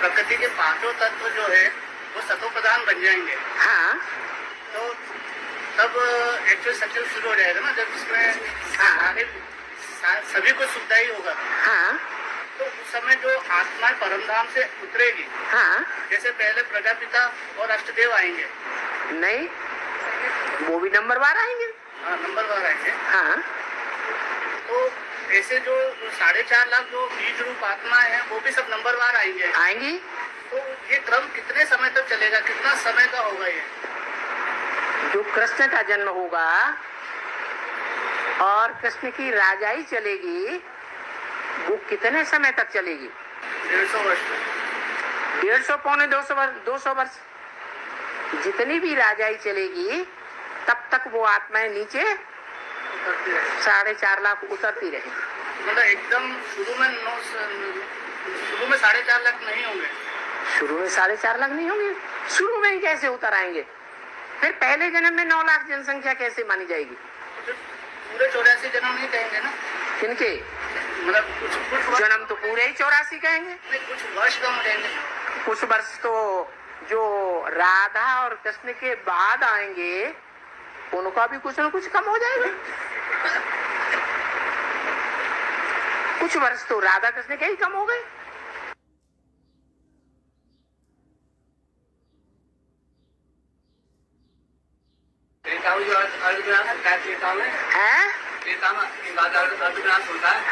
प्रकृति के पांचों तत्व जो है वो सतो प्रधान बन जाएंगे। हाँ, तो तब एक्चुअल सक्सेस शुरू हो जाएगा ना, जब इसमें आगे सभी को सुविधा ही होगा। हाँ, तो उस समय जो आत्मा परमधाम से उतरेगी, हाँ, जैसे पहले प्रजापिता और अष्टदेव आएंगे। नहीं, वो भी नंबरवार आएंगे। हाँ, नंबरवार आएंगे। हाँ, तो ऐसे जो 4.5 लाख जो बीज रूप आत्माएं हैं वो भी सब नंबरवार आएंगे। आएंगी। तो ये क्रम कितने समय तक चलेगा, कितना समय का होगा ये? जो कृष्ण का जन्म होगा और कृष्ण की राजाई चलेगी, वो कितने समय तक चलेगी? 150 वर्ष। 150 पौने 200 वर्ष। जितनी भी राजाई चलेगी तब तक वो आत्माएं नीचे 4.5 लाख उतरती रहेगी। मतलब एकदम शुरू में 4.5 लाख नहीं होंगे। शुरू में 4.5 लाख नहीं होंगे। शुरू में ही कैसे उतर आएंगे? फिर पहले जन्म में 9 लाख जनसंख्या कैसे मानी जाएगी? पूरे 84 जन्म नहीं कहेंगे ना। किनके? मतलब कुछ जन्म तो पूरे ही 84 कहेंगे। नहीं, कुछ वर्ष कम रहेंगे। कुछ वर्ष तो जो राधा और कृष्ण के बाद आएंगे उनका भी कुछ न कुछ कम हो जाएगा। कुछ वर्ष तो राधा कृष्ण के ही कम हो गए।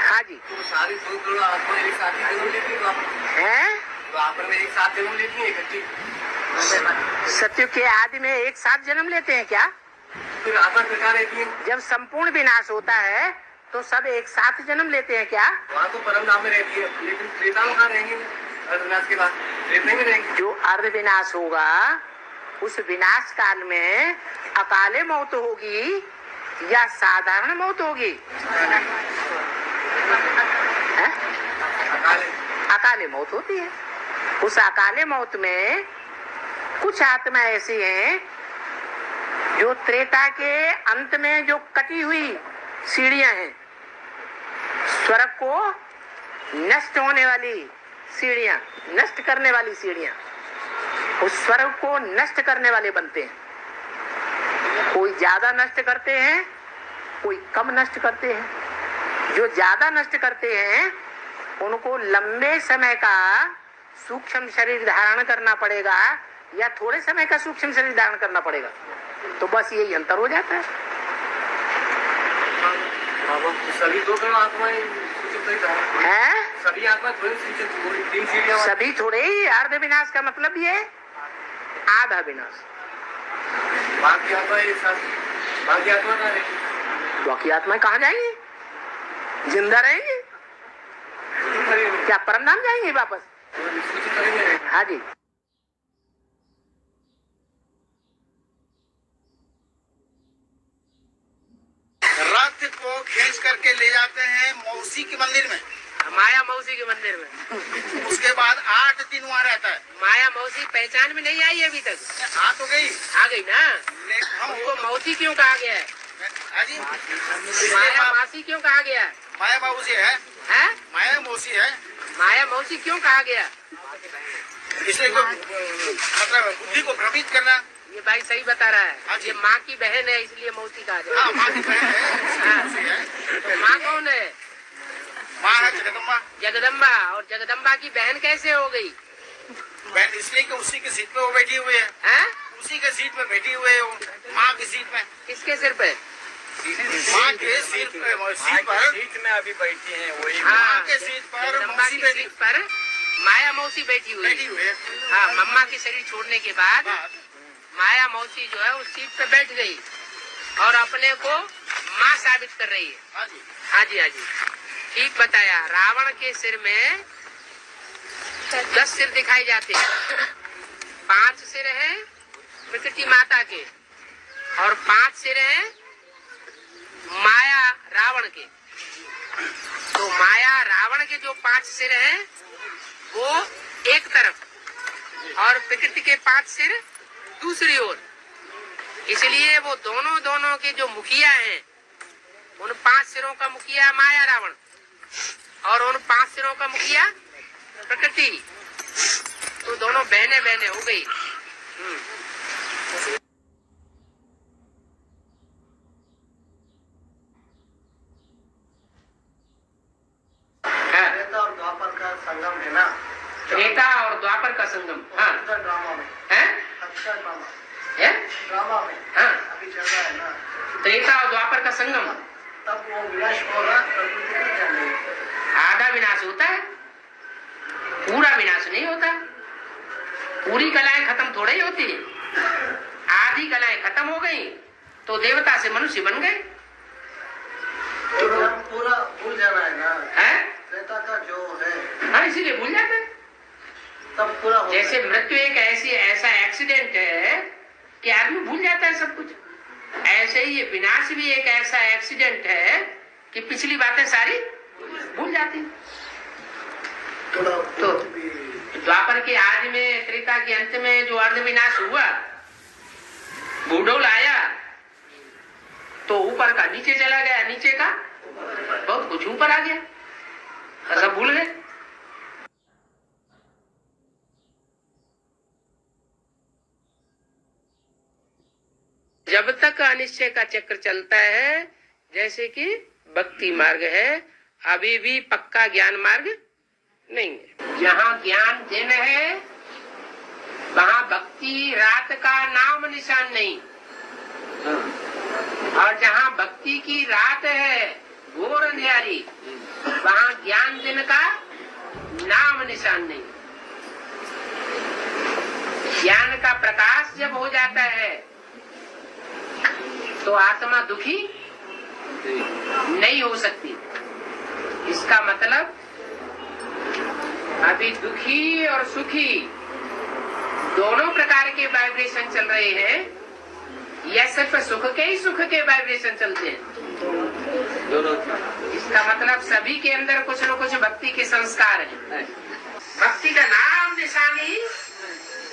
हाँ जी। तो सारी 2 करोड़ आत्मा एक साथ ही जन्म लेती है, तो आप में एक साथ जन्म लेती है इकट्ठी। सत्य के आदि में एक साथ जन्म लेते हैं क्या? फिर आत्मा प्रकार रहती है। जब संपूर्ण विनाश होता है तो सब एक साथ जन्म लेते हैं क्या? वहाँ तो परम धाम में रहती है, लेकिन त्रेता में कहाँ रहेंगे? अर्धविनाश के बाद त्रेता में रहेंगे। जो अर्ध विनाश होगा उस विनाश काल में अकाले मौत होगी या साधारण मौत होगी? अकाले मौत होती है। उस अकाले मौत में कुछ आत्मा ऐसी हैं जो त्रेता के अंत में जो कटी हुई सीढ़ियां हैं, स्वर्ग को नष्ट होने वाली सीढ़ियां, नष्ट करने वाली सीढ़ियां, उस स्वर्ग को नष्ट करने वाले बनते हैं। कोई ज्यादा नष्ट करते हैं, कोई कम नष्ट करते हैं। जो ज्यादा नष्ट करते हैं उनको लंबे समय का सूक्ष्म शरीर धारण करना पड़ेगा या थोड़े समय का सूक्ष्म शरीर धारण करना पड़ेगा। तो बस यही अंतर हो जाता है। सभी 2 करोड़ आत्माएं हैं? सभी आत्मा थोड़ी 3 सीढ़ियां। सभी थोड़े ही। अर्ध विनाश का मतलब ये आधा विनाश। बाकी आत्मा एक साथ, बाकी आत्मा कहाँ रहेगी? बाकी आत्माएं कहाँ जाएंगी? जिंदा रहेंगी। क्या परमधाम जाएंगे वापस? हाँ जी। रथ को खींच करके ले जाते हैं मौसी के मंदिर में, माया मौसी के मंदिर में। उसके बाद 8 दिन वहाँ रहता है। माया मौसी पहचान में नहीं आई अभी तक? आ तो गई, आ गई ना। हम उसको मौसी क्यों कहा गया है? हाजी माया मासी क्यों कहा गया है? माया मौसी है, माया मौसी है। माया मौसी क्यों कहा गया? इसलिए मतलब बुद्धि को भ्रमित करना। ये भाई सही बता रहा है। ये माँ की बहन है इसलिए मौसी कहा जाए। माँ की बहन है। तो माँ कौन है? माँ है जगदम्बा। जगदम्बा। और जगदम्बा की बहन कैसे हो गई? बहन इसलिए कि उसी की सीट पे वो बैठी हुई है। उसी के सीट पे बैठी हुई है वो, माँ की सीट में। किसके सिर पे? माँ के सीट पर सीट में अभी बैठी हैं वही। माँ के सीट पर जगदम्बा की सीट पर माया मौसी बैठी हुई है। हाँ, मम्मा की शरीर छोड़ने के बाद माया मौसी जो है उस सीट पे बैठ गई और अपने को माँ साबित कर रही है। हाँ जी, हाँ जी, ठीक बताया। रावण के सिर में 10 सिर दिखाई जाते हैं। 5 सिर हैं प्रकृति माता के और 5 सिर हैं माया रावण के। तो माया रावण के जो 5 सिर हैं वो एक तरफ और प्रकृति के 5 सिर दूसरी ओर। इसलिए वो दोनों के जो मुखिया हैं, उन 5 सिरों का मुखिया माया रावण और उन 5 सिरों का मुखिया प्रकृति। दोनों बहने बहने हो गई। त्रेता और द्वापर का संगम है ना, त्रेता और द्वापर का संगम। हाँ ड्रामा में, है अक्षर ड्रामा है ड्रामा में हाँ अभी चल रहा है ना, त्रेता और द्वापर का संगम। तब वो विनाश होगा, प्रकृति की क्या नहीं। आधा विनाश होता है, पूरा विनाश नहीं होता। पूरी कलाएं खत्म थोड़ी ही होती है। आधी कलाएं खत्म हो गई तो देवता से मनुष्य बन गए। तो पूरा भूल जाना है ना, है त्रेता का जो है, हाँ, इसीलिए भूल जाते हैं। तब पूरा हो जैसे मृत्यु एक ऐसा एक्सीडेंट है कि आदमी भूल जाता है सब कुछ, ऐसे ही ये विनाश भी एक ऐसा एक्सीडेंट है कि पिछली बातें सारी भूल जाती हैं। तो द्वापर के आदि में, त्रेता के अंत में जो अर्ध विनाश हुआ, बूढ़ोल आया तो ऊपर का नीचे चला गया, नीचे का बहुत कुछ ऊपर आ गया, सब भूल गए। जब तक अनिश्चय का चक्र चलता है, जैसे कि भक्ति मार्ग है, अभी भी पक्का ज्ञान मार्ग नहीं है। जहाँ ज्ञान दिन है वहाँ भक्ति रात का नाम निशान नहीं, और जहाँ भक्ति की रात है घोर अंधियारी, वहाँ ज्ञान दिन का नाम निशान नहीं। ज्ञान का प्रकाश जब हो जाता है तो आत्मा दुखी नहीं हो सकती। इसका मतलब अभी दुखी और सुखी दोनों प्रकार के वाइब्रेशन चल रहे हैं, या सिर्फ सुख के वाइब्रेशन चलते हैं? इसका मतलब सभी के अंदर कुछ न कुछ भक्ति के संस्कार हैं। भक्ति का नाम निशान ही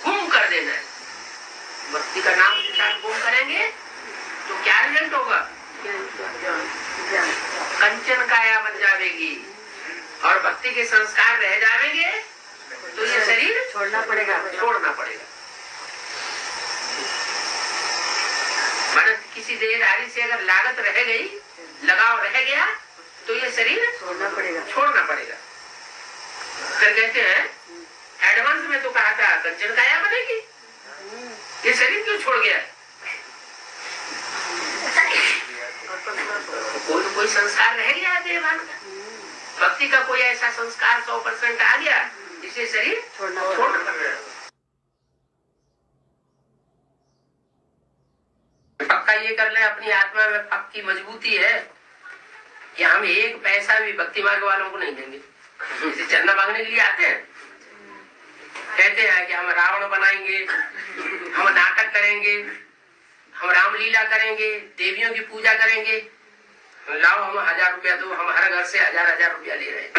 गुम कर देना है। भक्ति का नाम निशान गुम करेंगे तो क्या रिजल्ट होगा? कंचन काया बन जाएगी और भक्ति के संस्कार रह जाएंगे तो ये शरीर छोड़ना पड़ेगा। मानो किसी देहधारी से अगर लागत रह गई, लगाव रह गया तो ये शरीर छोड़ना पड़ेगा। फिर कहते हैं एडवांस में तो कहा था कंचन काया बनेगी, ये शरीर क्यों छोड़ गया? कोई संस्कार रह गया है देहभान का, भक्ति का कोई ऐसा संस्कार 100% आ गया जिसे शरीर छोड़ना पड़ रहा। पक्का ये कर ले अपनी आत्मा में पक्की मजबूती है कि हम एक पैसा भी भक्ति मार्ग वालों को नहीं देंगे। जैसे चंदा मांगने के लिए आते हैं, कहते हैं कि हम रावण बनाएंगे, हम नाटक करेंगे, हम रामलीला करेंगे, देवियों की पूजा करेंगे, लाओ हम 1000 रुपया दो, हम हर घर से 1000 रुपया ले रहे हैं।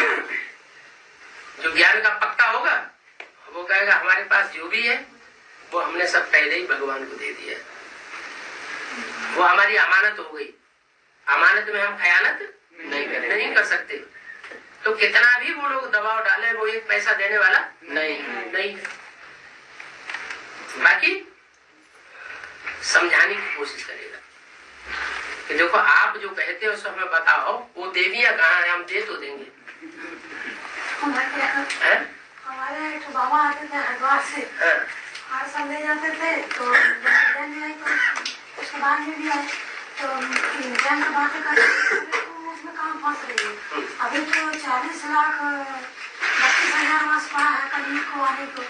जो ज्ञान का पक्का होगा वो कहेगा हमारे पास जो भी है वो हमने सब पहले ही भगवान को दे दिया, वो हमारी अमानत हो गई। अमानत में हम खयानत नहीं कर सकते। तो कितना भी वो लोग दबाव डाले, वो एक पैसा देने वाला नहीं। बाकी समझाने की कोशिश करेगा कि देखो आप जो कहते हो सब हमें बताओ, वो देवियां कहाँ है, हम दे तो देंगे। हमारे तो बाबा आते थे हरिद्वार से, हर साल ले जाते थे। तो उसके बाद में भी आए तो जैन की बातें करते उसमें काम फंस रही है। अभी तो 40 लाख 32,000 मास पड़ा है कल को आने को।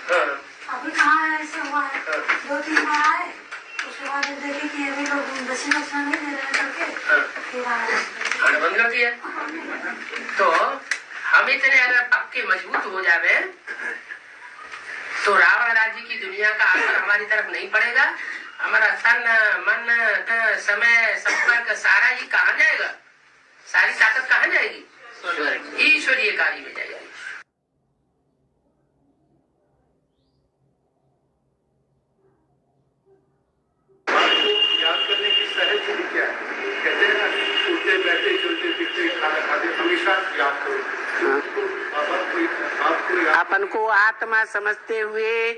अभी कहाँ ऐसे हुआ है, 2-3 बार आए, उसके बाद देखे कि अभी लोग दक्षिणा नहीं दे रहे करके फिर आए। तो हम इतने अगर पक्के मजबूत हो जावे तो रावण राज्य की दुनिया का असर हमारी तरफ नहीं पड़ेगा। हमारा तन मन समय संपर्क सारा ही कहाँ जाएगा, सारी ताकत कहाँ जाएगी? ईश्वरीय कार्य में जाएगी। याद करने की सहज विधि क्या है? कहते हैं ना, उठते बैठे चलते फिरते खाना खाते हमेशा याद करो। अपन को आत्मा समझते हुए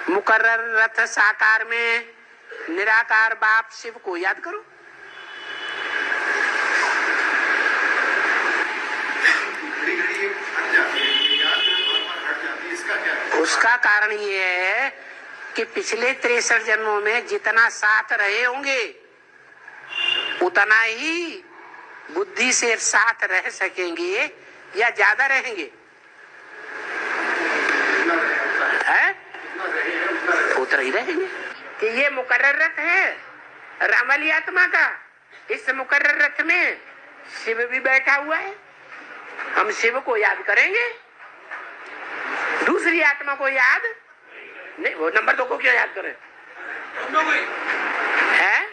मुकर्रर रथ साकार में निराकार बाप शिव को याद करो। उसका कारण ये है कि पिछले 63 जन्मों में जितना साथ रहे होंगे उतना ही बुद्धि से साथ रह सकेंगे या ज्यादा रहेंगे, है? उतना ही रहेंगे कि ये मुकर्रर रथ है रामली आत्मा का। इस मुकर्रर रथ में शिव भी बैठा हुआ है, हम शिव को याद करेंगे, दूसरी आत्मा को याद नहीं। वो नंबर 2 को क्यों याद करें? है?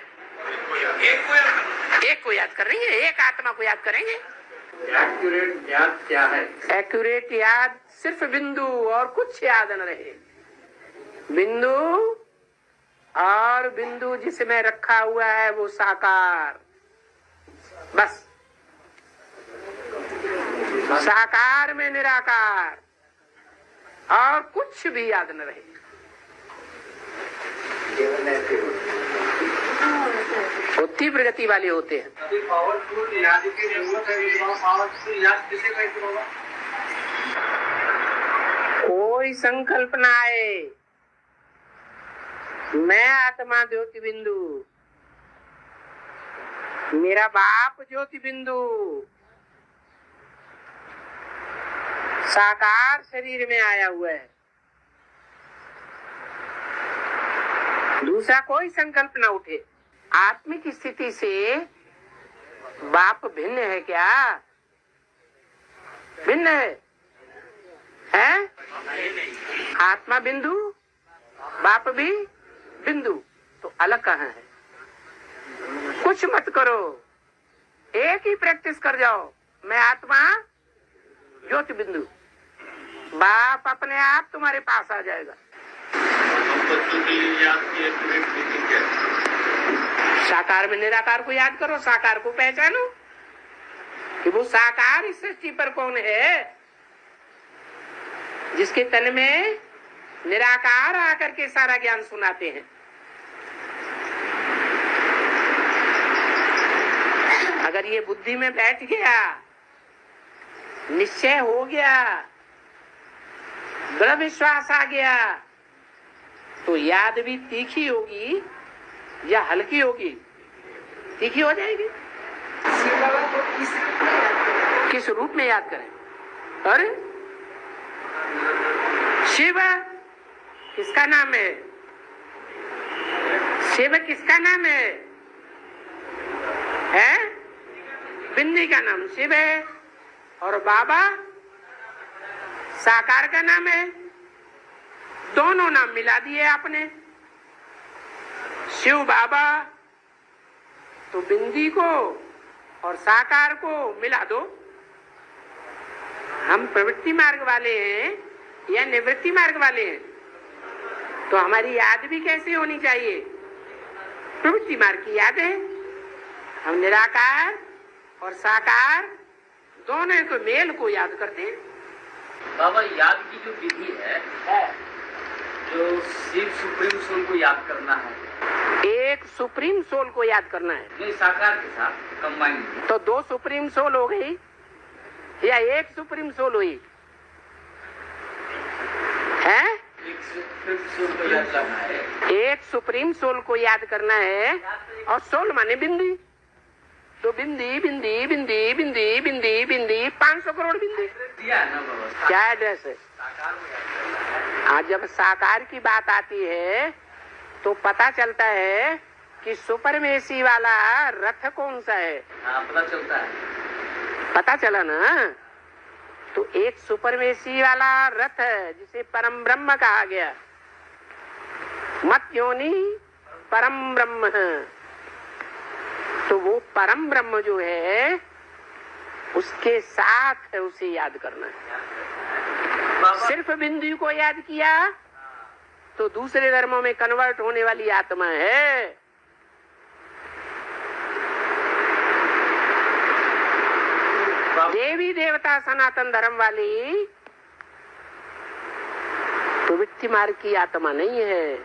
एक को याद करेंगे, एक आत्मा को याद करेंगे। एक्यूरेट याद क्या है? एक्यूरेट याद सिर्फ बिंदु और कुछ याद न रहे। बिंदु और बिंदु जिसमें रखा हुआ है वो साकार, बस। साकार में निराकार और कुछ भी याद न रहे। वो तीव्र गति वाले होते हैं। अभी पावरफुल याद की जरूरत है। पावरफुल याद किसे कहते होगा? कोई संकल्पना आए, मैं आत्मा ज्योति बिंदु, मेरा बाप ज्योति बिंदु साकार शरीर में आया हुआ है। दूसरा कोई संकल्प न उठे। आत्मिक स्थिति से बाप भिन्न है क्या? भिन्न है? आत्मा बिंदु, बाप भी बिंदु, तो अलग कहाँ है? कुछ मत करो, एक ही प्रैक्टिस कर जाओ, मैं आत्मा ज्योति बिंदु, बाप अपने आप तुम्हारे पास आ जाएगा। साकार में निराकार को याद करो, साकार को पहचानो कि वो साकार इस सृष्टि पर कौन है, जिसके तन में निराकार आकर के सारा ज्ञान सुनाते हैं। अगर ये बुद्धि में बैठ गया, निश्चय हो गया, दृढ़ विश्वास आ गया, तो याद भी तीखी होगी या हल्की होगी? तीखी हो जाएगी। किस रूप में याद करें? अरे शिव किसका नाम है? शिव किसका नाम है? बिंदी का नाम शिव है, और बाबा साकार का नाम है। दोनों नाम मिला दिए आपने, शिव बाबा, तो बिंदी को और साकार को मिला दो। हम प्रवृत्ति मार्ग वाले हैं या निवृत्ति मार्ग वाले हैं, तो हमारी याद भी कैसी होनी चाहिए? प्रवृत्ति मार्ग की याद है। हम निराकार और साकार दोनों को मेल को याद करते हैं। बाबा, याद की जो विधि है, जो शिव सुप्रीम सोल को याद करना है, एक सुप्रीम सोल को याद करना है, नहीं साकार के साथ कंबाइन। तो 2 सुप्रीम सोल हो गई या एक सुप्रीम सोल हुई है? एक सुप्रीम सोल को याद करना है। एक सुप्रीम सोल को याद करना है, और सोल माने बिंदी, तो बिंदी बिंदी बिंदी बिंदी बिंदी बिंदी 500 करोड़ बिंदी दिया है ना बाबा? क्या एड्रेस है? आज जब साकार की बात आती है तो पता चलता है कि सुपरमेसी वाला रथ कौन सा है। हाँ, पता चलता है। पता चला ना? तो एक सुपरमेसी वाला रथ है जिसे परम ब्रह्म कहा गया। मत योनि परम ब्रह्म है। तो वो परम ब्रह्म जो है उसके साथ है, उसे याद करना है। सिर्फ बिंदु को याद किया तो दूसरे धर्मों में कन्वर्ट होने वाली आत्मा है। देवी देवता सनातन धर्म वाली प्रवृत्ति मार्ग की आत्मा नहीं है।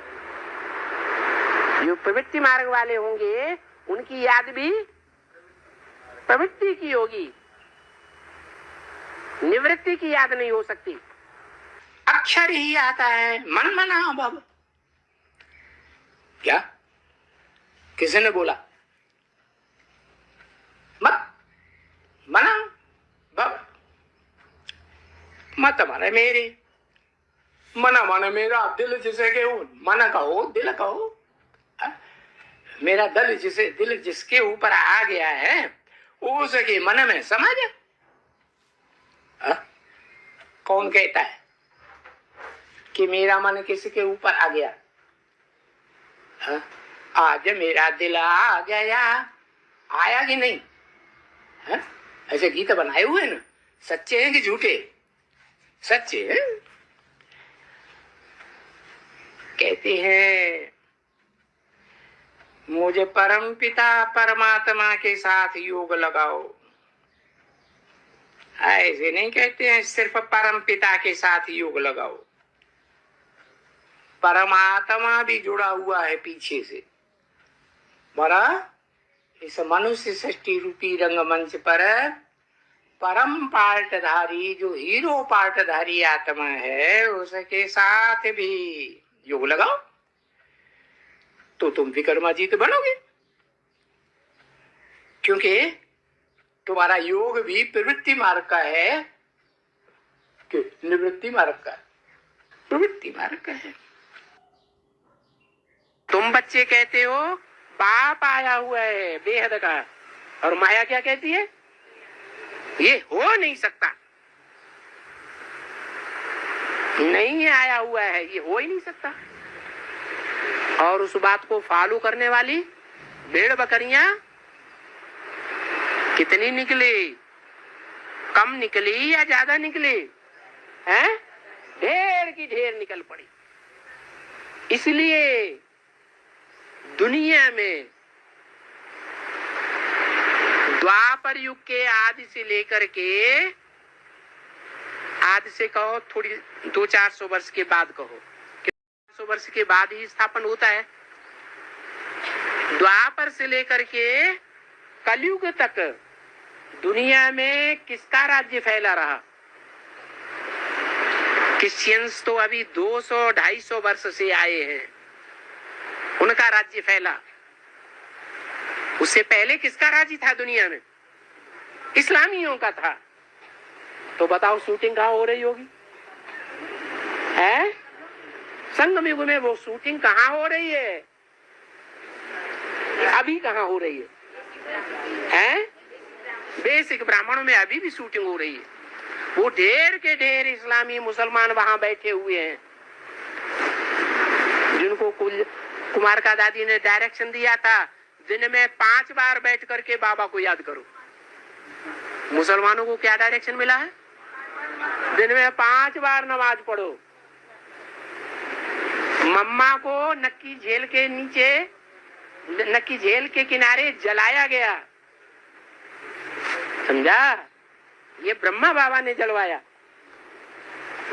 जो प्रवृत्ति मार्ग वाले होंगे उनकी याद भी प्रवृत्ति की होगी, निवृत्ति की याद नहीं हो सकती। अक्षर ही आता है मन मना भव। क्या किसी ने बोला? मत मना भव। मत माने मेरे, मना माने मेरा दिल, जिसे के मना कहो दिल कहो। मेरा दिल जिसके ऊपर आ गया है उसके मन में समझ। कौन कहता है कि मेरा मन किसी के ऊपर आ गया? आज मेरा दिल आ गया, आया कि नहीं? ऐसे गीत बनाए हुए ना, सच्चे हैं कि झूठे? सच्चे हैं। कहते हैं मुझे परम पिता परमात्मा के साथ योग लगाओ। ऐसे नहीं कहते हैं सिर्फ परम पिता के साथ योग लगाओ। परमात्मा भी जुड़ा हुआ है पीछे से। बड़ा इस मनुष्य सृष्टि रूपी रंगमंच पर परम पार्टधारी, जो हीरो पार्टधारी आत्मा है, उसके साथ भी योग लगाओ तो तुम विक्रमाजीत बनोगे। क्योंकि तुम्हारा योग भी प्रवृत्ति मार्ग का है कि निवृत्ति मार्ग का? प्रवृत्ति मार्ग का है। तुम बच्चे कहते हो बाप आया हुआ है बेहद का, और माया क्या कहती है? ये हो नहीं सकता, नहीं आया हुआ है, ये हो ही नहीं सकता। और उस बात को फॉलो करने वाली भेड़ बकरियां कितनी निकली? कम निकली या ज्यादा निकली? हैं? ढेर की ढेर निकल पड़ी। इसलिए दुनिया में द्वापर युग के आदि से लेकर के, आदि से कहो थोड़ी 200-400 वर्ष के बाद कहो, 400 वर्ष के बाद ही स्थापन होता है। द्वापर से लेकर के कलयुग तक दुनिया में किसका राज्य फैला रहा? क्रिश्चियंस तो अभी 200-250 वर्ष से आए हैं, उनका राज्य फैला। उससे पहले किसका राज्य था दुनिया में? इस्लामियों का था। तो बताओ शूटिंग कहाँ हो रही होगी? है संगम युग में वो शूटिंग कहाँ हो रही है? अभी कहाँ हो रही है? बेसिक ब्राह्मणों में अभी भी शूटिंग हो रही है। वो ढेर के ढेर इस्लामी मुसलमान वहां बैठे हुए हैं, जिनको कुमार का दादी ने डायरेक्शन दिया था, दिन में 5 बार बैठ करके बाबा को याद करो। मुसलमानों को क्या डायरेक्शन मिला है? दिन में 5 बार नमाज पढ़ो। मम्मा को नक्की झील के नीचे, नक्की झील के किनारे जलाया गया, समझा? ये ब्रह्मा बाबा ने जलवाया।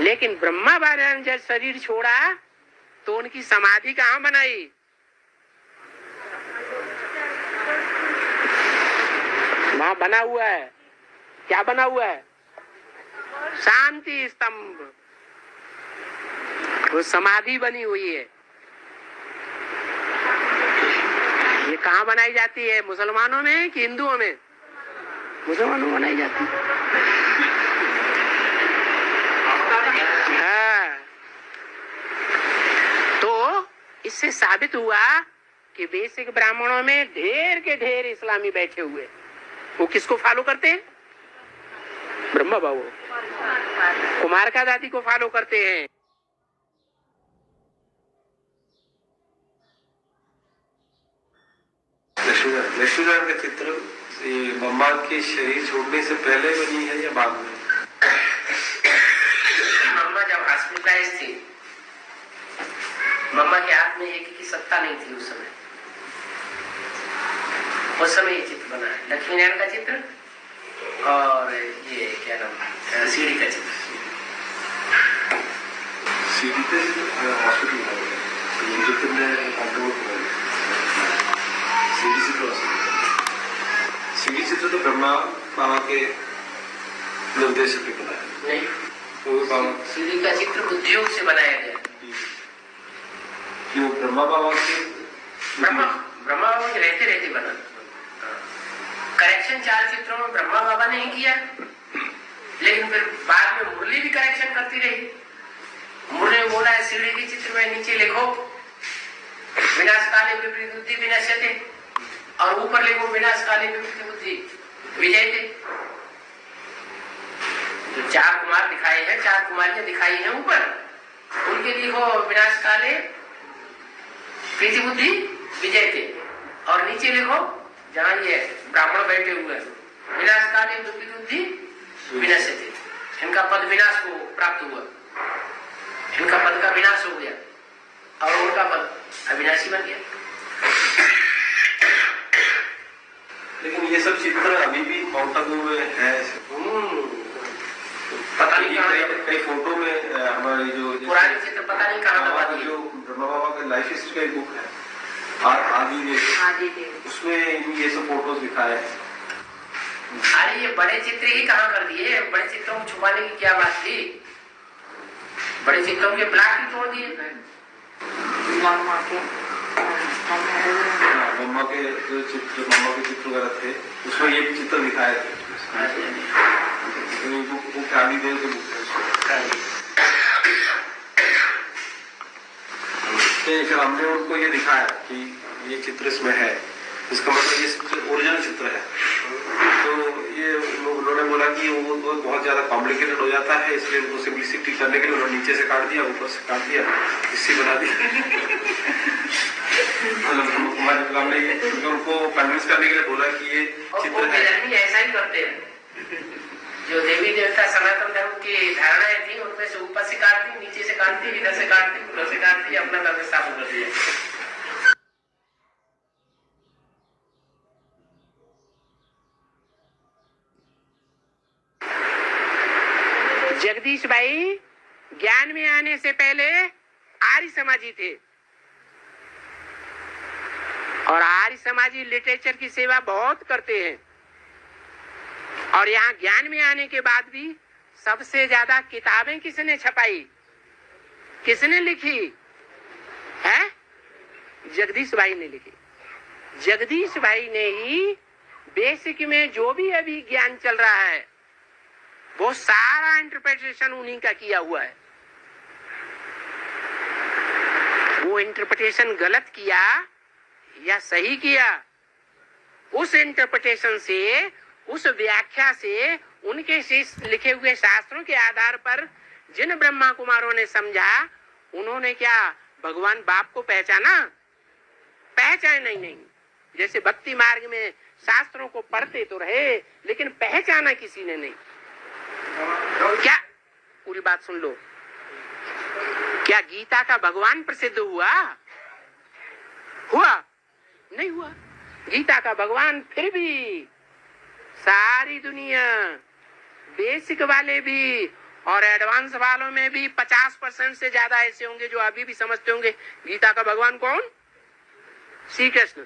लेकिन ब्रह्मा बाबा ने जब शरीर छोड़ा तो उनकी समाधि कहाँ बनाई? वहां बना हुआ है, क्या बना हुआ है? शांति स्तंभ। वो समाधि बनी हुई है। ये कहाँ बनाई जाती है? मुसलमानों में कि हिंदुओं में? मुसलमानों में बनाई जाती है। हाँ। तो इससे साबित हुआ कि बेसिक ब्राह्मणों में ढेर के ढेर इस्लामी बैठे हुए। वो किसको फॉलो करते हैं? ब्रह्मा बाबू, कुमार का दादी को फॉलो करते हैं। लक्ष्मीनारायण का चित्र ये मम्मा के शरीर छोड़ने से पहले बनी है या बाद में? मम्मा जब हॉस्पिटलाइज थी, मम्मा के हाथ में एक की सत्ता नहीं थी उस समय ये चित्र बना है। लक्ष्मीनारायण का चित्र और ये क्या नाम सीढ़ी का चित्र। सीढ़ी पे हॉस्पिटल है, चित्र में सीढ़ी चित्र तो ब्रह्मा बाबा के निर्देश पे बनाया नहीं, वो बाबा सीढ़ी का चित्र उद्योग से बनाया गया। जो ब्रह्मा बाबा के ब्रह्मा बाबा के रहते रहते बना। करेक्शन 4 चित्रों में ब्रह्मा बाबा ने ही किया, लेकिन फिर बाद में मुरली भी करेक्शन करती रही। मुरली ने बोला है सीढ़ी के चित्र में नीचे लिखो विनाश काले विपरीत बुद्धि विनश्यते, और ऊपर लिखो विनाश काले विपरीत बुद्धि विजयते। जो 4 कुमार दिखाए हैं, 4 कुमारियां दिखाई हैं ऊपर, उनके लिखो विनाश काले प्रीति बुद्धि विजयते, और नीचे लिखो जहां ये ब्राह्मण बैठे हुए हैं विनाश काले विपरीत बुद्धि विनश्यते। इनका पद विनाश को प्राप्त हुआ, इनका पद का विनाश हो गया और उनका पद अविनाशी बन गया। लेकिन ये सब चित्र अभी भी माउंट आबू में है। पता नहीं कहाँ कई फोटो में हमारी जो पुरानी चित्र पता नहीं कहाँ दबा दिए। जो ब्रह्मा बाबा का लाइफ हिस्ट्री का एक बुक है आदि, उसमें ये सब फोटोज दिखाए हैं। अरे ये बड़े चित्र ही कहाँ कर दिए, बड़े चित्रों को छुपाने की क्या बात थी? बड़े चित्रों के ब्लॉक ही तोड़ दिए। ब्रह्मा के जो चित्र वगैरह थे उसमें ये चित्र दिखाए थे। बुक आदि देव के बुक है। हमने उनको ये दिखाया कि ये चित्र इसमें है, इसका मतलब ये ओरिजिनल चित्र है। तो ये उन्होंने बोला कि वो बहुत ज्यादा कॉम्प्लिकेटेड हो जाता है, इसलिए उनको सिंप्लिसिटी करने के लिए उन्होंने नीचे से काट दिया, ऊपर से काट दिया, इसी बना दिया। उनको कन्विंस करने के लिए बोला कि ये चित्र है। ऐसा ही करते हैं, जो देवी देवता सनातन धर्म की धारणाएं थी उनमें से ऊपर से काटती, नीचे से काटती, इधर से काटती, उधर से काटती, अपना धर्म स्थापन कर दिया। जगदीश भाई ज्ञान में आने से पहले आर्य समाजी थे, और आर्य समाजी लिटरेचर की सेवा बहुत करते हैं। और यहाँ ज्ञान में आने के बाद भी सबसे ज्यादा किताबें किसने छपाई, किसने लिखी है? जगदीश भाई ने लिखी। जगदीश भाई ने ही बेसिक में जो भी अभी ज्ञान चल रहा है वो सारा इंटरप्रिटेशन उन्हीं का किया हुआ है। वो इंटरप्रिटेशन गलत किया या सही किया, उस इंटरप्रिटेशन से, उस व्याख्या से, उनके लिखे हुए शास्त्रों के आधार पर जिन ब्रह्मा कुमारों ने समझा, उन्होंने क्या भगवान बाप को पहचाना? पहचाना ही नहीं। जैसे भक्ति मार्ग में शास्त्रों को पढ़ते तो रहे, लेकिन पहचाना किसी ने नहीं। क्या पूरी बात सुन लो, क्या गीता का भगवान प्रसिद्ध हुआ? हुआ? नहीं हुआ। गीता का भगवान फिर भी सारी दुनिया, बेसिक वाले भी और एडवांस वालों में भी 50% से ज्यादा ऐसे होंगे जो अभी भी समझते होंगे गीता का भगवान कौन? श्री कृष्ण।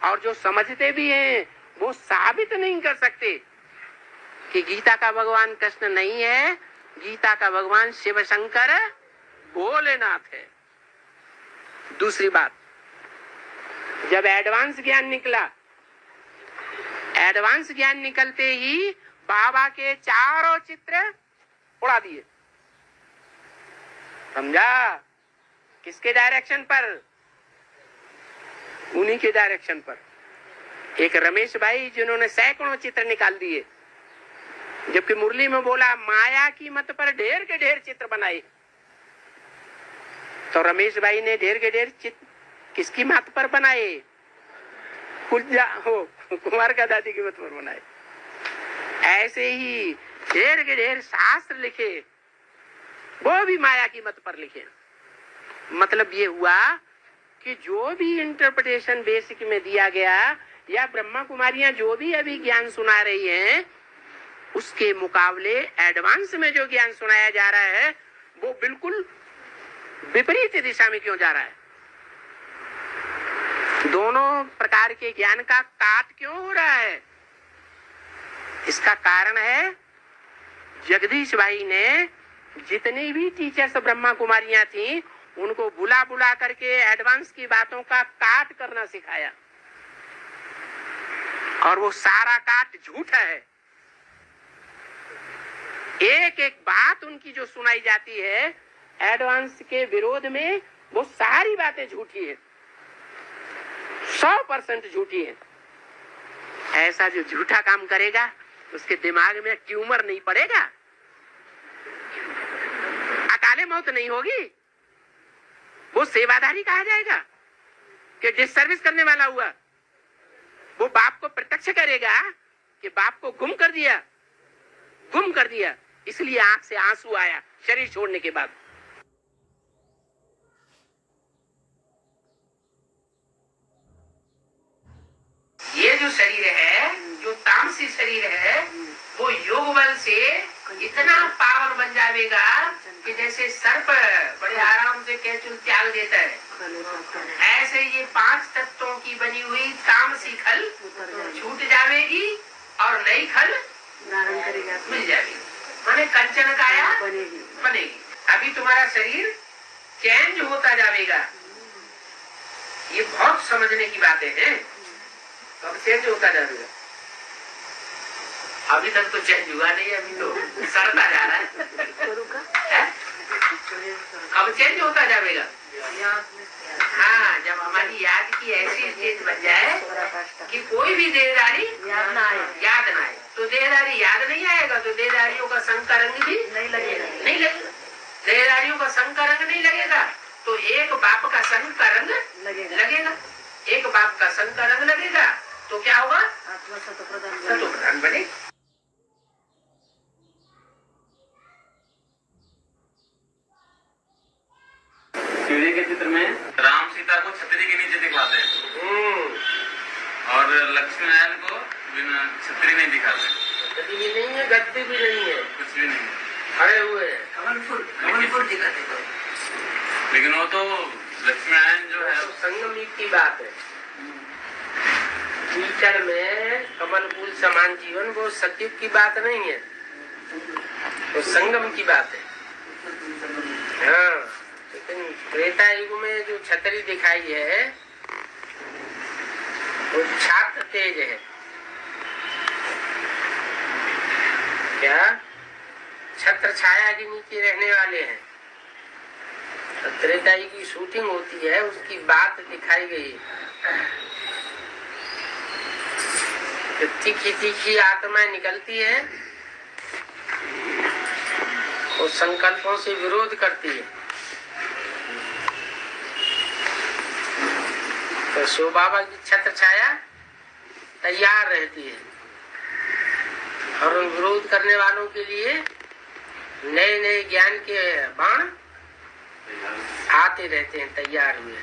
और जो समझते भी हैं वो साबित नहीं कर सकते कि गीता का भगवान कृष्ण नहीं है, गीता का भगवान शिव शंकर भोलेनाथ है। दूसरी बात, जब एडवांस ज्ञान निकला, एडवांस ज्ञान निकलते ही बाबा के चारों चित्र उड़ा दिए। समझा? किसके डायरेक्शन पर? उन्हीं के डायरेक्शन पर। एक रमेश भाई जिन्होंने सैकड़ों चित्र निकाल दिए, जबकि मुरली में बोला माया की मत पर ढेर के ढेर चित्र बनाए। तो रमेश भाई ने ढेर के ढेर चित्र किसकी मत पर बनाए? कुमार का दादी की मत पर बनाए। ऐसे ही ढेर के ढेर शास्त्र लिखे, वो भी माया की मत पर लिखे। मतलब ये हुआ कि जो भी इंटरप्रिटेशन बेसिक में दिया गया, या ब्रह्मा कुमारियां जो भी अभी ज्ञान सुना रही हैं, उसके मुकाबले एडवांस में जो ज्ञान सुनाया जा रहा है वो बिल्कुल विपरीत दिशा में क्यों जा रहा है? दोनों प्रकार के ज्ञान का काट क्यों हो रहा है? इसका कारण है जगदीश भाई ने जितनी भी टीचर्स ब्रह्मा कुमारियां थी उनको बुला बुला करके एडवांस की बातों का काट करना सिखाया, और वो सारा काट झूठा है। एक एक बात उनकी जो सुनाई जाती है एडवांस के विरोध में, वो सारी बातें झूठी है, 100% झूठी है। ऐसा जो झूठा काम करेगा उसके दिमाग में ट्यूमर नहीं पड़ेगा, अकाले मौत नहीं होगी, वो सेवादारी कहा जाएगा कि जिस सर्विस करने वाला हुआ। वो बाप को प्रत्यक्ष करेगा कि बाप को गुम कर दिया, इसलिए आंख से आंसू आया शरीर छोड़ने के बाद। ये जो शरीर है, जो तामसी शरीर है, वो योग बल से इतना पावन बन जाएगा कि जैसे सर्प बड़े आराम से कैचुल त्याग देता है, ऐसे ये 5 तत्वों की बनी हुई तामसी खल छूट जाएगी और नई खल मिल जाएगी, माने कंचन काया बनेगी। अभी तुम्हारा शरीर चेंज होता जाएगा। ये बहुत समझने की बातें हैं। कब चेंज होता जाएगा? अभी तक तो चेंज हुआ नहीं, अभी तो सड़ता जा रहा है। कब चेंज होता जाएगा? हाँ, जब हमारी याद की ऐसी स्टेज बन जाए कि कोई भी देहदारी याद ना आए, तो देहदारी याद नहीं आएगा तो देहदारियों का संग का रंग भी नहीं लगेगा। देहदारियों का संग का रंग नहीं लगेगा तो एक बाप का संग का रंग लगेगा। एक बाप का संग का रंग लगेगा तो क्या होगा? सतोप्रधान बने। सूर्य के चित्र में राम सीता को छतरी के नीचे दिखाते हैं और लक्ष्मी नारायण को बिना छतरी नहीं दिखाते। छतरी भी नहीं है, गद्दी भी नहीं है, कुछ भी नहीं, खड़े हुए कमल दिखाते। लेकिन वो तो लक्ष्मी नारायण जो है संगम युग की बात है। कीचड़ में कमल फूल समान जीवन, वो सतयुग की बात नहीं है, वो संगम की बात है। हाँ, लेकिन त्रेता युग में जो छतरी दिखाई है वो छात्र तेज है। क्या? छत्र छाया के नीचे रहने वाले हैं। तो त्रेता युग की शूटिंग होती है, उसकी बात दिखाई गई। तो तीखी तीखी आत्माएं निकलती है, वो संकल्पों से विरोध करती है। तो शिव बाबा की छत्र छाया तैयार रहती है और उन विरोध करने वालों के लिए नए नए ज्ञान के बाण आते रहते हैं, तैयार हुए।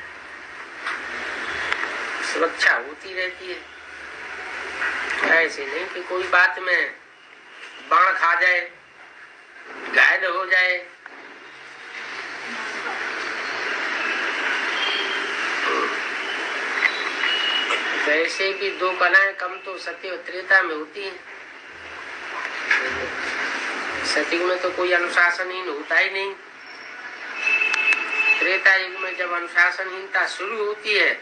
सुरक्षा होती रहती है। ऐसे नहीं कि कोई बात में बाण खा जाए, घायल हो जाए। वैसे भी 2 कलाएं कम तो सत्य और त्रेता में होती हैं। सतयुग में तो कोई अनुशासनहीन होता ही नहीं। त्रेता युग में जब अनुशासनहीनता शुरू होती है